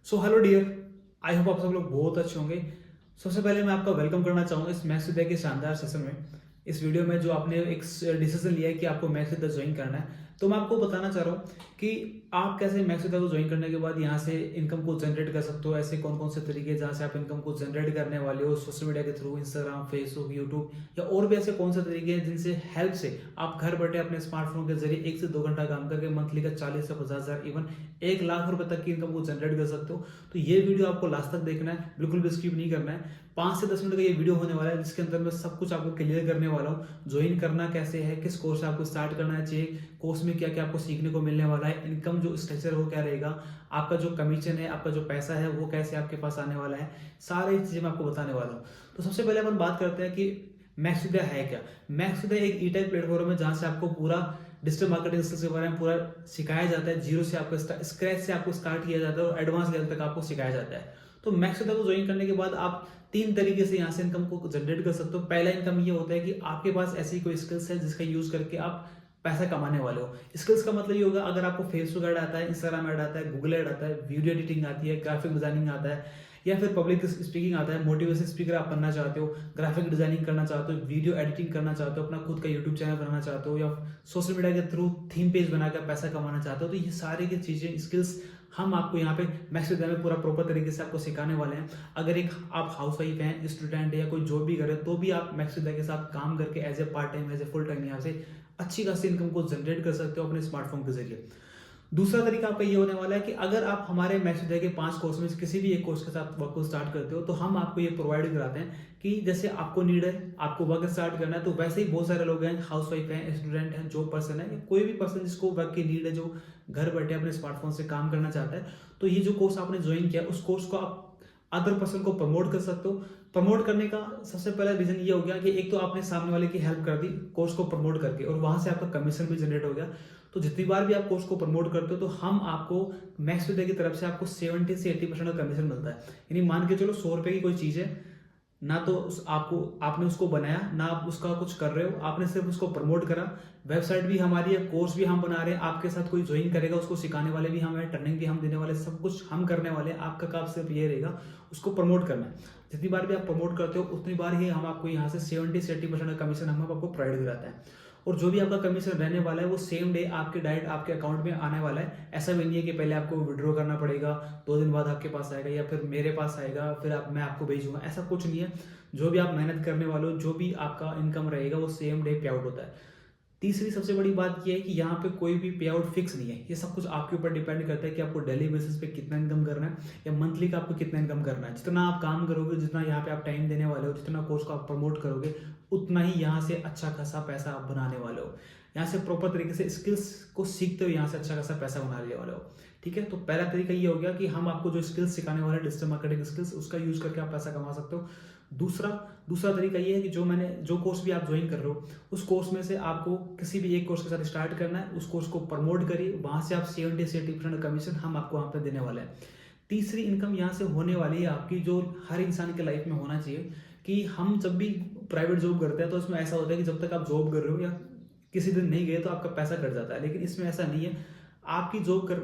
So hello dear, I hope आप सब लोग बहुत अच्छे होंगे। सबसे पहले मैं आपका वेलकम करना चाहूँगा इस मैथ्स विद्या के शानदार सेशन में। इस वीडियो में जो आपने एक डिसीजन लिया है कि आपको मैथ्स विद्या ज्वाइन करना है, तो मैं आपको बताना चाह रहा हूँ कि आप कैसे मैथ्स विद्या को ज्वाइन करने के बाद यहाँ से इनकम को जनरेट कर सकते हो। ऐसे कौन कौन से तरीके हैं जहाँ से आप इनकम को जनरेट करने वाले हो सोशल मीडिया के थ्रू, इंस्टाग्राम, फेसबुक, यूट्यूब, या और भी ऐसे कौन से तरीके हैं जिनसे हेल्प से आप घर बैठे अपने स्मार्टफोन के जरिए 1 से 2 घंटा काम करके मंथली का 40 से 50 हज़ार, इवन 1 लाख रुपए तक की इनकम को जनरेट कर सकते हो। तो ये वीडियो आपको लास्ट तक देखना है, बिल्कुल भी स्किप नहीं करना है। 5 से 10 मिनट का ये वीडियो होने वाला है जिसके अंदर मैं सब कुछ आपको क्लियर करने वाला हूँ। ज्वाइन करना कैसे है, किस कोर्स से आपको स्टार्ट करना चाहिए, कोर्स में क्या क्या आपको सीखने को मिलने वाला है, इनकम जो स्ट्रक्चर है वो क्या रहेगा, आपका जो कमीशन है, आपका जो पैसा है वो कैसे आपके पास आने वाला है, सारी चीज़ें मैं आपको बताने वाला हूँ। तो सबसे पहले अपन बात करते हैं कि मैक्स विद्या है क्या। मैक्स विद्या एक ई टाइप प्लेटफॉर्म है जहाँ से आपको पूरा डिजिटल मार्केटिंग स्किल्स के बारे में पूरा सिखाया जाता है। जीरो से आपको स्क्रैच से आपको स्टार्ट किया जाता है और एडवांस लेवल तक आपको सिखाया जाता है। तो मैक्स विद्या को ज्वाइन करने के बाद आप 3 तरीके से यहाँ से इनकम को जनरेट कर सकते हो। पहला इनकम ये होता है कि आपके पास ऐसी कोई स्किल्स है जिसका यूज करके आप पैसा कमाने वाले हो। स्किल्स का मतलब ये होगा, अगर आपको फेसबुक ऐड आता है, इंस्टाग्राम ऐड आता है, गूगल ऐड आता है, वीडियो एडिटिंग आती है, ग्राफिक डिजाइनिंग आता है, या फिर पब्लिक स्पीकिंग आता है, मोटिवेशन स्पीकर आप बनना चाहते हो, ग्राफिक डिजाइनिंग करना चाहते हो, वीडियो एडिटिंग करना चाहते हो, अपना खुद का यूट्यूब चैनल बनाना चाहते हो, या सोशल मीडिया के थ्रू थीम पेज बनाकर पैसा कमाना चाहते हो, तो ये सारी की चीजें स्किल्स हम आपको यहाँ पे मैक्स विद्या में पूरा प्रॉपर तरीके से आपको सिखाने वाले हैं। अगर एक आप हाउस वाइफ हैं, स्टूडेंट है, या कोई जॉब भी करे, तो भी आप मैक्स विद्या के साथ काम करके as a part time, as a full time यहाँ से अच्छी खासी इनकम को जनरेट कर सकते हो अपने स्मार्टफोन के जरिए। दूसरा तरीका आपका ये होने वाला है कि अगर आप हमारे मैक्स विद्या के 5 कोर्स में से किसी भी एक कोर्स के साथ वर्क को स्टार्ट करते हो, तो हम आपको ये प्रोवाइड कराते हैं कि जैसे आपको नीड है, आपको वर्क स्टार्ट करना है, तो वैसे ही बहुत सारे लोग हैं, हाउस वाइफ हैं, स्टूडेंट हैं, जॉब पर्सन है, या कोई भी पर्सन जिसको वर्क की नीड है, जो घर बैठे अपने स्मार्टफोन से काम करना चाहता है, तो ये जो कोर्स आपने ज्वाइन किया, उस कोर्स को आप अदर पर्सन को प्रमोट कर सकते हो। प्रमोट करने का सबसे पहला रीजन ये हो गया कि एक तो आपने सामने वाले की हेल्प कर दी कोर्स को प्रमोट करके, और वहां से आपका कमीशन भी जनरेट हो गया। तो जितनी बार भी आप कोर्स को प्रमोट करते हो, तो हम आपको मैक्स विद्या की तरफ से आपको 70 से 80% का कमीशन मिलता है। यानी मान के चलो 100 रुपए की कोई चीज है ना, तो आपको आपने उसको बनाया ना, आप उसका कुछ कर रहे हो, आपने सिर्फ उसको प्रमोट करा। वेबसाइट भी हमारी है, कोर्स भी हम बना रहे हैं, आपके साथ कोई ज्वाइन करेगा उसको सिखाने वाले भी हम हैं, ट्रेनिंग भी हम देने वाले, सब कुछ हम करने वाले हैं। आपका काम सिर्फ ये रहेगा उसको प्रमोट करना है। जितनी बार भी आप प्रमोट करते हो उतनी बार ही हम आपको यहाँ से 70 से 80% का कमीशन हम आपको प्रोवाइड कराते हैं। और जो भी आपका कमीशन रहने वाला है वो सेम डे आपके डायरेक्ट आपके अकाउंट में आने वाला है। ऐसा भी नहीं है कि पहले आपको विड्रॉ करना पड़ेगा, 2 दिन बाद आपके पास आएगा, या फिर मेरे पास आएगा फिर मैं आपको भेजूंगा, ऐसा कुछ नहीं है। जो भी आप मेहनत करने वाले हो, जो भी आपका इनकम रहेगा, वो सेम डे पे आउट होता है। तीसरी सबसे बड़ी बात यह है कि यहाँ पे कोई भी पे आउट फिक्स नहीं है। ये सब कुछ आपके ऊपर डिपेंड करता है कि आपको डेली बेसिस पे कितना इनकम करना है, या मंथली का आपको कितना इनकम करना है। जितना आप काम करोगे, जितना यहाँ पे आप टाइम देने वाले हो, जितना कोर्स को आप प्रमोट करोगे, उतना ही यहाँ से अच्छा खासा पैसा आप बनाने वाले हो। यहाँ से प्रॉपर तरीके से स्किल्स को सीखते हो, यहाँ से अच्छा खासा पैसा बनाने वाले हो। ठीक है, तो पहला तरीका ये हो गया कि हम आपको जो स्किल्स सिखाने वाले हैं, डिजिटल मार्केटिंग स्किल्स, उसका यूज करके आप पैसा कमा सकते हो। दूसरा दूसरा तरीका ये है कि जो कोर्स भी आप ज्वाइन कर रहे हो, उस कोर्स में से आपको किसी भी एक कोर्स के साथ स्टार्ट करना है, उस कोर्स को प्रमोट करिए, वहां से आप 70 से 80% कमीशन हम आपको वहां पर देने वाले हैं। तीसरी इनकम यहाँ से होने वाली है आपकी, जो हर इंसान के लाइफ में होना चाहिए, कि हम जब भी प्राइवेट जॉब करते हैं तो इसमें ऐसा होता है कि जब तक आप जॉब कर रहे हो या किसी दिन नहीं गए तो आपका पैसा कट जाता है। लेकिन इसमें ऐसा नहीं है। आपकी जॉब कर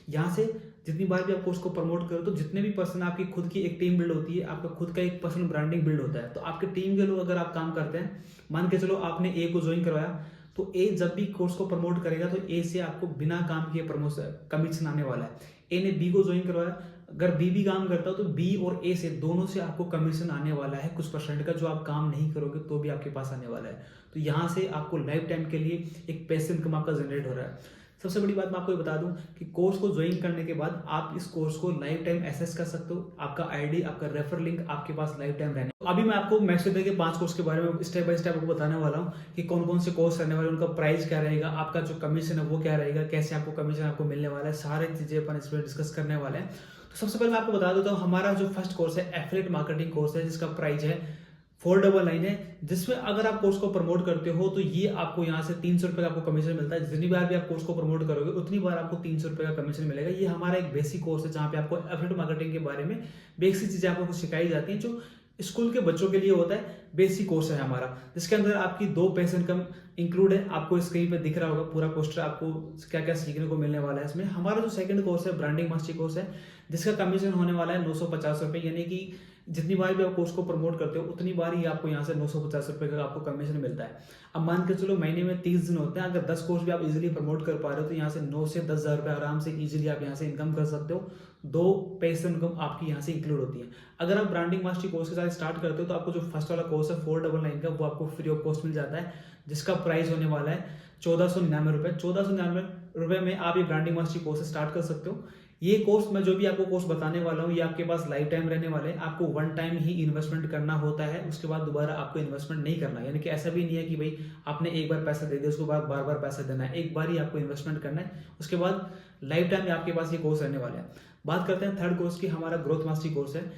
यहाँ से जितनी बार भी आप कोर्स को प्रमोट करो, तो जितने भी पर्सन, आपकी खुद की एक टीम बिल्ड होती है, आपका खुद का एक पर्सनल ब्रांडिंग बिल्ड होता है। तो आपके टीम के लोग अगर आप काम करते हैं, मान के चलो आपने ए को ज्वाइन करवाया, तो ए जब भी कोर्स को प्रमोट करेगा तो ए से आपको बिना काम किए प्रमोशन कमीशन आने वाला है। ए ने बी को ज्वाइन करवाया, अगर बी भी काम करता हो तो बी और ए से दोनों से आपको कमीशन आने वाला है कुछ परसेंट का, जो आप काम नहीं करोगे तो भी आपके पास आने वाला है। तो यहाँ से आपको लाइफ टाइम के लिए एक पैसिव इनकम आपका जनरेट हो रहा है। सबसे बड़ी बात मैं आपको ये बता दूं कि कोर्स को ज्वाइन करने के बाद आप इस कोर्स को लाइफ टाइम एसेस कर सकते हो। आपका आईडी, आपका रेफर लिंक आपके पास लाइफ टाइम रहने। अभी मैं आपको मैक्स विद्या के 5 कोर्स के बारे में स्टेप बाय स्टेप आपको बताने वाला हूँ कि कौन कौन से कोर्स रहने वाले, उनका प्राइस क्या रहेगा, आपका जो कमीशन है वो क्या रहेगा, कैसे आपको कमीशन आपको मिलने वाला है, सारी चीजें अपन इसमें डिस्कस करने वाले हैं। तो सबसे पहले मैं आपको बता देता हूँ, हमारा जो फर्स्ट कोर्स है एफिलिएट मार्केटिंग कोर्स है, जिसका प्राइस है 499 है। जिसमें अगर आप कोर्स को प्रमोट करते हो तो ये आपको यहाँ से 300 रुपए का आपको कमीशन मिलता है। जितनी बार भी आप कोर्स को प्रमोट करोगे उतनी बार आपको 300 रुपए का कमीशन मिलेगा। ये हमारा एक बेसिक कोर्स है जहाँ पे आपको एफिलिएट मार्केटिंग के बारे में बेसिक चीजें आपको सिखाई जाती हैं, जो स्कूल के बच्चों के लिए होता है। बेसिक कोर्स है हमारा, जिसके अंदर आपकी 2 पैसे इनकम इंक्लूड है। आपको स्क्रीन पे दिख रहा होगा पूरा पोस्टर, आपको क्या क्या सीखने को मिलने वाला है इसमें। हमारा जो सेकंड कोर्स है ब्रांडिंग मास्टरी कोर्स है, जिसका कमीशन होने वाला है 950 रुपये, यानी कि जितनी बार भी आप कोर्स को प्रमोट करते हो उतनी बार ही आपको यहाँ से 950 रुपये का आपको कमीशन मिलता है। अब मान के चलो महीने में 30 दिन होते हैं, अगर 10 कोर्स भी आप इजीली प्रमोट कर पा रहे हो तो यहाँ से 9 से 10 हज़ार रुपये आराम से इजीली आप यहाँ से इनकम कर सकते हो। 2 पैसे इनकम आपकी यहाँ से इंक्लूड होती है। अगर आप ब्रांडिंग मास्टरी कोर्स के साथ स्टार्ट करते हो तो आपको जो फर्स्ट वाला कोर्स है 499 का, वो आपको फ्री ऑफ कॉस्ट मिल जाता है, जिसका प्राइस होने वाला है 1499 रुपये। 1499 रुपये में आप ये ब्रांडिंग मास्टरी कोर्स स्टार्ट कर सकते हो। ये कोर्स मैं जो भी आपको कोर्स बताने वाला हूँ ये आपके पास लाइफ टाइम रहने वाले हैं। आपको वन टाइम ही इन्वेस्टमेंट करना होता है, उसके बाद दोबारा आपको इन्वेस्टमेंट नहीं करना, यानी कि ऐसा भी नहीं है कि भाई आपने एक बार पैसा दे दिया उसके बाद बार बार पैसा देना है। एक बार ही आपको इन्वेस्टमेंट करना है, उसके बाद लाइफ टाइम आपके पास ये कोर्स रहने वाले हैं। बात करते हैं थर्ड कोर्स की, हमारा ग्रोथ मास्टरी कोर्स है,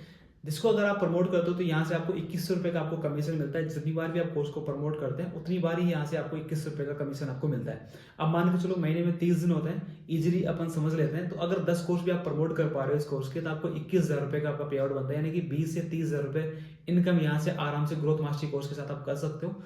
जिसको अगर आप प्रमोट करते हो तो यहाँ से आपको 2100 रुपये का आपको कमीशन मिलता है। जितनी बार भी आप कोर्स को प्रमोट करते हैं उतनी बार ही यहाँ से आपको 2100 रुपये का कमीशन आपको मिलता है। अब मान के चलो महीने में 30 दिन होते हैं, इजीली अपन समझ लेते हैं, तो अगर 10 कोर्स भी आप प्रमोट कर पा रहे हो इस कोर्स के, तो आपको 21,000 रुपये का आपका पे आउट बनता है, यानी कि 20 से 30,000 रुपये इनकम यहाँ से आराम से ग्रोथ मास्टरी कोर्स के साथ आप कर सकते हो।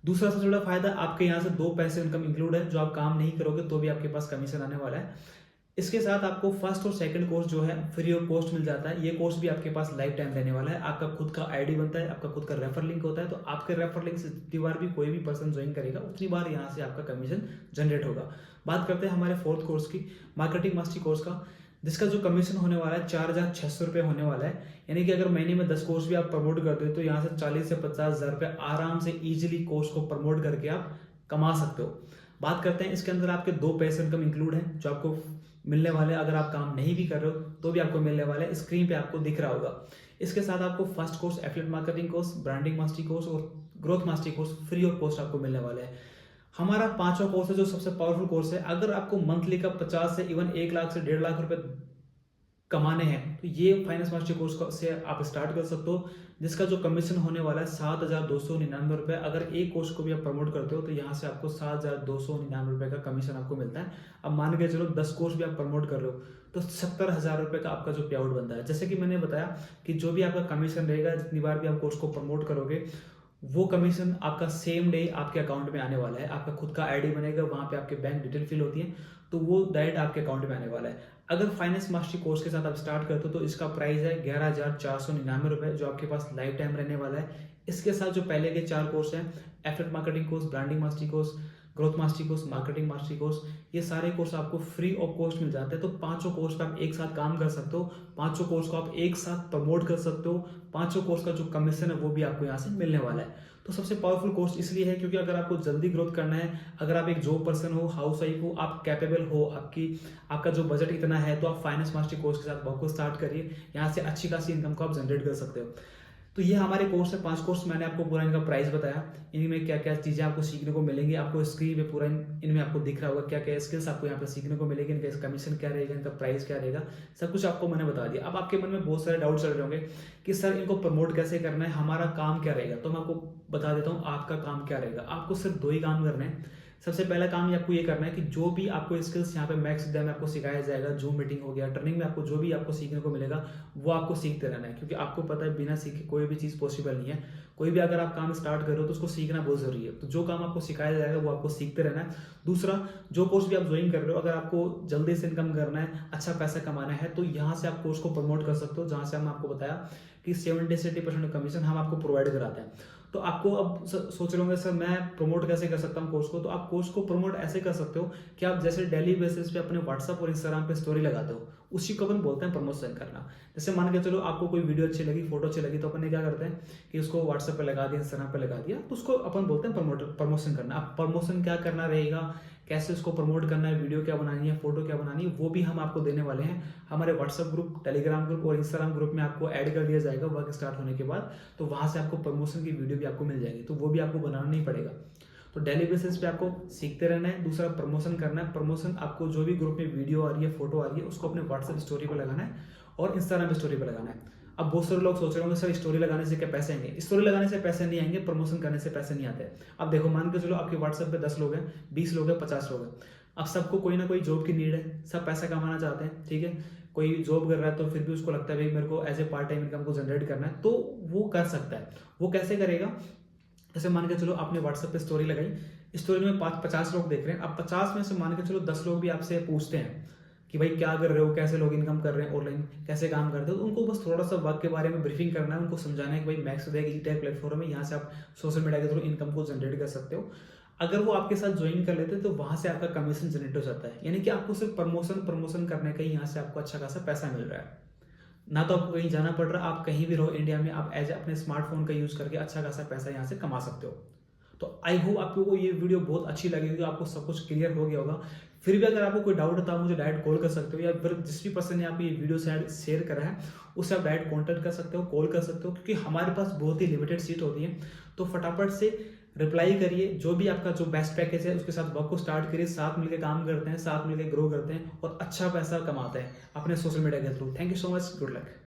दूसरा सबसे बड़ा फायदा, आपके यहाँ से 2 पैसे इनकम इंक्लूड है, जो आप काम नहीं करोगे तो भी आपके पास कमीशन आने वाला है। इसके साथ आपको फर्स्ट और सेकंड कोर्स जो है फ्री ऑफ कॉस्ट मिल जाता है। ये कोर्स भी आपके पास लाइफ टाइम रहने वाला है। आपका खुद का आईडी बनता है, आपका खुद का रेफर लिंक होता है, तो आपके रेफर लिंक से जितनी बार भी कोई भी पर्सन ज्वाइन करेगा उतनी बार यहाँ से आपका कमीशन जनरेट होगा। बात करते हैं हमारे फोर्थ कोर्स की, मार्केटिंग मास्टरी कोर्स का, जिसका जो कमीशन होने वाला है 4,600 रुपये होने वाला है। यानी कि अगर महीने में 10 कोर्स भी आप प्रमोट करते हो तो यहाँ से 40 से 50,000 रुपये आराम से इजीली कोर्स को प्रमोट करके आप कमा सकते हो। बात करते हैं इसके अंदर आपके 2 पैसे इनकम इंक्लूड है, जो आपको मिलने वाले, अगर आप काम नहीं भी कर रहे हो तो भी आपको मिलने वाले, स्क्रीन पे आपको दिख रहा होगा। इसके साथ आपको first course affiliate marketing course, branding mastery course और growth mastery course free of cost आपको मिलने वाले हैं। हमारा 5वां कोर्स है जो सबसे पावरफुल कोर्स है। अगर आपको मंथली का 50 से इवन 1 लाख से 1.5 लाख रुपए कमाने हैं तो ये फाइनेंस मास्टरी कोर्स से आप स्टार्ट कर सकते हो, जिसका जो कमीशन होने वाला है 7,299 रुपये। अगर एक कोर्स को भी आप प्रमोट करते हो तो यहाँ से आपको 7,299 रुपये का कमीशन आपको मिलता है। अब मान के चलो 10 कोर्स भी आप प्रमोट कर रहे हो तो 70,000 रुपये का आपका जो पे आउट बनता है। जैसे कि मैंने बताया कि जो भी आपका कमीशन रहेगा, जितनी बार भी आप कोर्स को प्रमोट करोगे, वो कमीशन आपका सेम डे आपके अकाउंट में आने वाला है। आपका खुद का आईडी बनेगा, वहाँ पे आपके बैंक डिटेल फिल होती है, तो वो डायरेक्ट आपके अकाउंट में आने वाला है। अगर फाइनेंस मास्टरी कोर्स के साथ आप स्टार्ट करते हो तो इसका प्राइस है 11,499 रुपये, जो आपके पास लाइफ टाइम रहने वाला है। इसके साथ जो पहले के 4 कोर्स हैं, affiliate marketing course, branding mastery course, growth mastery course, marketing mastery course, ये सारे कोर्स आपको फ्री ऑफ कॉस्ट मिल जाते हैं। तो 5 कोर्स पे आप एक साथ काम कर सकते हो, 5 कोर्स को आप एक साथ प्रमोट कर सकते हो। 5 कोर्स का जो कमीशन है वो भी आपको यहाँ से मिलने वाला है। तो सबसे पावरफुल कोर्स इसलिए है क्योंकि अगर आपको जल्दी ग्रोथ करना है, अगर आप एक जॉब पर्सन हो, हाउस वाइफ हो, आप कैपेबल हो, आपका जो बजट इतना है, तो आप फाइनेंस मास्टरी कोर्स के साथ वर्क को स्टार्ट करिए। यहाँ से अच्छी खासी इनकम को आप जनरेट कर सकते हो। तो ये हमारे कोर्स है, 5 कोर्स मैंने आपको पूरा इनका प्राइस बताया, इनमें क्या क्या चीज़ें आपको सीखने को मिलेंगी। आपको स्क्रीन पे पूरा इनमें आपको दिख रहा होगा क्या क्या स्किल्स आपको यहाँ पे सीखने को मिलेगी, इनका कमीशन क्या रहेगा, इनका प्राइस क्या रहेगा, सब कुछ आपको मैंने बता दिया। अब आपके मन में बहुत सारे डाउट चल रहे होंगे कि सर इनको प्रमोट कैसे करना है, हमारा काम क्या रहेगा। तो मैं आपको बता देता हूँ आपका काम क्या रहेगा। आपको सिर्फ 2 ही काम करने हैं। सबसे पहला काम आपको ये करना है कि जो भी आपको स्किल्स यहाँ पे मैक्स विद्या में आपको सिखाया जाएगा, जूम मीटिंग हो गया, ट्रेनिंग में आपको जो भी आपको सीखने को मिलेगा वो आपको सीखते रहना है, क्योंकि आपको पता है बिना सीखे कोई भी चीज़ पॉसिबल नहीं है। कोई भी अगर आप काम स्टार्ट कर रहे हो तो उसको सीखना बहुत जरूरी है। तो जो काम आपको सिखाया जाएगा वो आपको सीखते रहना है। दूसरा, जो कोर्स भी आप ज्वाइन कर रहे हो, अगर आपको जल्दी से इनकम करना है, अच्छा पैसा कमाना है, तो यहाँ से आप कोर्स को प्रमोट कर सकते हो, जहाँ से हम आपको बताया कि 70 से 80% कमीशन हम आपको प्रोवाइड कराते हैं। तो आपको अब सोच रहे होंगे सर मैं प्रमोट कैसे कर सकता हूँ कोर्स को। तो आप कोर्स को प्रमोट ऐसे कर सकते हो कि आप जैसे डेली बेसिस पे अपने व्हाट्सअप और इंस्टाग्राम पे स्टोरी लगाते हो, उसी को अपन बोलते हैं प्रमोशन करना। जैसे मान के चलो आपको कोई वीडियो अच्छी लगी, फोटो अच्छी लगी, तो अपन क्या करते हैं कि उसको व्हाट्सअप पे लगा दिया, इंस्टाग्राम पे लगा दिया, तो उसको अपन बोलते हैं प्रमोशन करना। अब प्रमोशन क्या करना रहेगा, कैसे उसको प्रमोट करना है, वीडियो क्या बनानी है, फोटो क्या बनानी है, वो भी हम आपको देने वाले हैं। हमारे व्हाट्सअप ग्रुप, टेलीग्राम ग्रुप और इंस्टाग्राम ग्रुप में आपको ऐड कर दिया जाएगा वर्क स्टार्ट होने के बाद। तो वहां से आपको प्रमोशन की वीडियो भी आपको मिल जाएगी, तो वो भी आपको बनाना नहीं पड़ेगा। तो डेली बेसिस पे आपको सीखते रहना है। दूसरा, प्रमोशन करना है। प्रमोशन आपको जो भी ग्रुप में वीडियो आ रही है, फोटो आ रही है, उसको अपने व्हाट्सएप स्टोरी पर लगाना है और इंस्टाग्राम स्टोरी पर लगाना है। अब बहुत सारे लोग सोच रहे होंगे सर स्टोरी लगाने से क्या पैसे आएंगे। स्टोरी लगाने से पैसे नहीं आएंगे, प्रमोशन करने से पैसे नहीं आते। अब देखो, मान के चलो आपके व्हाट्सएप पे 10 लोग हैं, 20 लोग हैं, 50 लोग हैं। अब सबको कोई ना कोई जॉब की नीड है, सब पैसा कमाना चाहते हैं, ठीक है। कोई जॉब कर रहा है तो फिर भी उसको लगता है भाई मेरे को as a part time income को जनरेट करना है, तो वो कर सकता है। वो कैसे करेगा, जैसे मान के चलो आपने व्हाट्सएप पे स्टोरी लगाई, स्टोरी में 50 लोग देख रहे हैं। अब 50 में से मान के चलो 10 लोग भी आपसे पूछते हैं कि भाई क्या कर रहे हो, कैसे लोग इनकम कर रहे हैं ऑनलाइन, कैसे काम करते हो। तो उनको बस थोड़ा सा वर्क के बारे में ब्रीफिंग करना है, उनको समझाना है कि भाई मैक्सुदा एक ई-टेक प्लेटफॉर्म है, यहाँ से आप सोशल मीडिया के थ्रू इनकम को जनरेट कर सकते हो। अगर वो आपके साथ ज्वाइन कर लेते हैं तो वहाँ से आपका कमीशन जनरेट हो जाता है, यानी कि आपको सिर्फ प्रमोशन करने का ही यहाँ से आपको अच्छा खासा पैसा मिल रहा है। ना तो आपको कहीं जाना पड़ रहा, आप कहीं भी रहो इंडिया में, आप एज अपने स्मार्टफोन का यूज़ करके अच्छा खासा पैसा यहाँ से कमा सकते हो। तो आई होप आपको ये वीडियो बहुत अच्छी लगी होगी, आपको सब कुछ क्लियर हो गया होगा। फिर भी अगर आपको कोई डाउट है तो आप मुझे डायरेक्ट कॉल कर सकते हो, या फिर जिस भी पर्सन ने आपको ये वीडियो शेयर करा है उससे आप डायरेक्ट कॉन्टैक्ट कर सकते हो, कॉल कर सकते हो, क्योंकि हमारे पास बहुत ही लिमिटेड सीट होती है। तो फटाफट से रिप्लाई करिए, जो भी आपका जो बेस्ट पैकेज है उसके साथ वर्क को स्टार्ट करिए, साथ मिलकर काम करते हैं, साथ मिलकर ग्रो करते हैं और अच्छा पैसा कमाते हैं अपने सोशल मीडिया के through. Thank you so much, good luck.